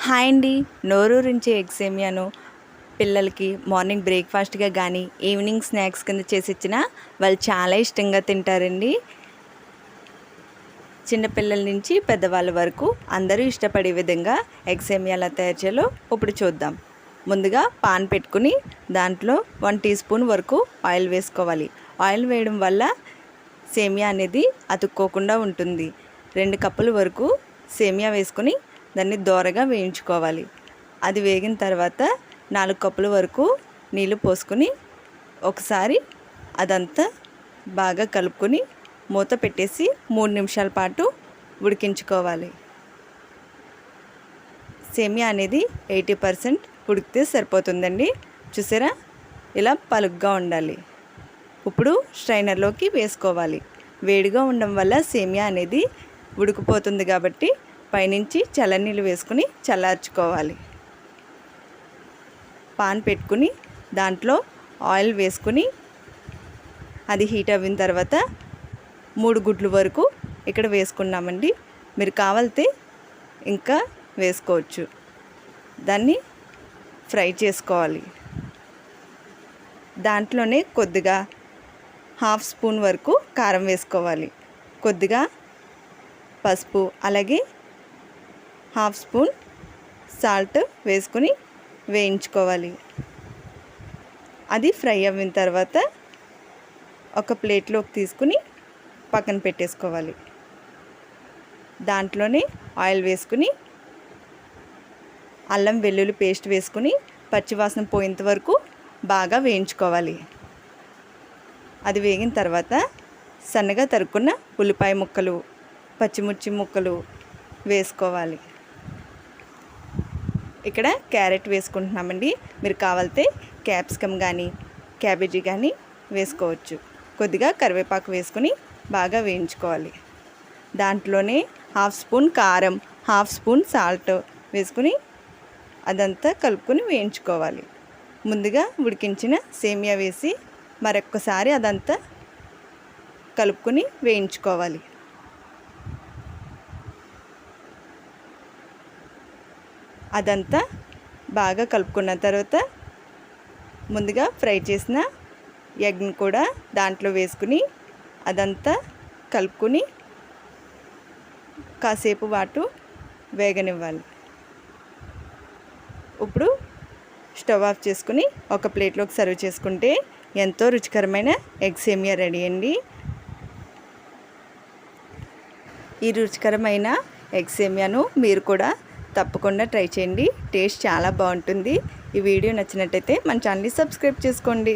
Hi అండి. నోరూరించే egg సేమియాను పిల్లలకి morning బ్రేక్ఫాస్ట్గా కానీ ఈవినింగ్ స్నాక్స్ కింద చేసి ఇచ్చినా వాళ్ళు చాలా ఇష్టంగా తింటారండి. చిన్నపిల్లల నుంచి పెద్దవాళ్ళ వరకు అందరూ ఇష్టపడే విధంగా ఎగ్ సేమియా ఎలా తయారు చేయాలో ఇప్పుడు చూద్దాం. ముందుగా పాన్ పెట్టుకుని దాంట్లో 1 టీ స్పూన్ వరకు ఆయిల్ వేసుకోవాలి. ఆయిల్ వేయడం వల్ల సేమియా అనేది అతుక్కోకుండా ఉంటుంది. 2 కప్పుల వరకు సేమియా వేసుకుని దాన్ని దోరగా వేయించుకోవాలి. అది వేగిన తర్వాత 4 కప్పుల వరకు నీళ్ళు పోసుకొని ఒకసారి అదంతా బాగా కలుపుకొని మూత పెట్టేసి 3 నిమిషాల పాటు ఉడికించుకోవాలి. సేమియా అనేది 80% ఉడికితే సరిపోతుందండి. చూసారా, ఇలా పలుగ్గా ఉండాలి. ఇప్పుడు స్ట్రైనర్లోకి వేసుకోవాలి. వేడిగా ఉండడం వల్ల సేమియా అనేది ఉడికిపోతుంది కాబట్టి పైనుంచి చల్లనీళ్ళు వేసుకుని చల్లార్చుకోవాలి. పాన్ పెట్టుకుని దాంట్లో ఆయిల్ వేసుకుని అది హీట్ అయిన తర్వాత 3 గుడ్లు వరకు ఇక్కడ వేసుకున్నామండి. మీరు కావాలితే ఇంకా వేసుకోవచ్చు. దాన్ని ఫ్రై చేసుకోవాలి. దాంట్లోనే కొద్దిగా 1/2 స్పూన్ వరకు కారం వేసుకోవాలి. కొద్దిగా పసుపు, అలాగే 1/2 స్పూన్ సాల్ట్ వేసుకుని వేయించుకోవాలి. అది ఫ్రై అయిన తర్వాత ఒక ప్లేట్లోకి తీసుకుని పక్కన పెట్టేసుకోవాలి. దాంట్లోనే ఆయిల్ వేసుకుని అల్లం వెల్లుల్లి పేస్ట్ వేసుకుని పచ్చివాసన పోయేంత వరకు బాగా వేయించుకోవాలి. అది వేగిన తర్వాత సన్నగా తరుక్కున్న ఉల్లిపాయ ముక్కలు, పచ్చిమిర్చి ముక్కలు వేసుకోవాలి. ఇక్కడ క్యారెట్ వేసుకుంటున్నామండి. మీరు కావాలితే క్యాప్సికమ్ కానీ క్యాబేజీ కానీ వేసుకోవచ్చు. కొద్దిగా కరివేపాకు వేసుకుని బాగా వేయించుకోవాలి. దాంట్లోనే 1/2 స్పూన్ కారం, 1/2 స్పూన్ సాల్ట్ వేసుకుని అదంతా కలుపుకొని వేయించుకోవాలి. ముందుగా ఉడికించిన సేమియా వేసి మరొక్కసారి అదంతా కలుపుకొని వేయించుకోవాలి. అదంతా బాగా కలుపుకున్న తర్వాత ముందుగా ఫ్రై చేసిన ఎగ్ని కూడా దాంట్లో వేసుకుని అదంతా కలుపుకొని కాసేపు పాటు వేగనివ్వాలి. ఇప్పుడు స్టవ్ ఆఫ్ చేసుకుని ఒక ప్లేట్లోకి సర్వ్ చేసుకుంటే ఎంతో రుచికరమైన ఎగ్ సేమియా రెడీ అండి. ఈ రుచికరమైన ఎగ్ సేమియాను మీరు కూడా తప్పకుండా ట్రై చేయండి. టేస్ట్ చాలా బాగుంటుంది. ఈ వీడియో నచ్చినట్టయితే మన ఛానల్ని సబ్స్క్రైబ్ చేసుకోండి.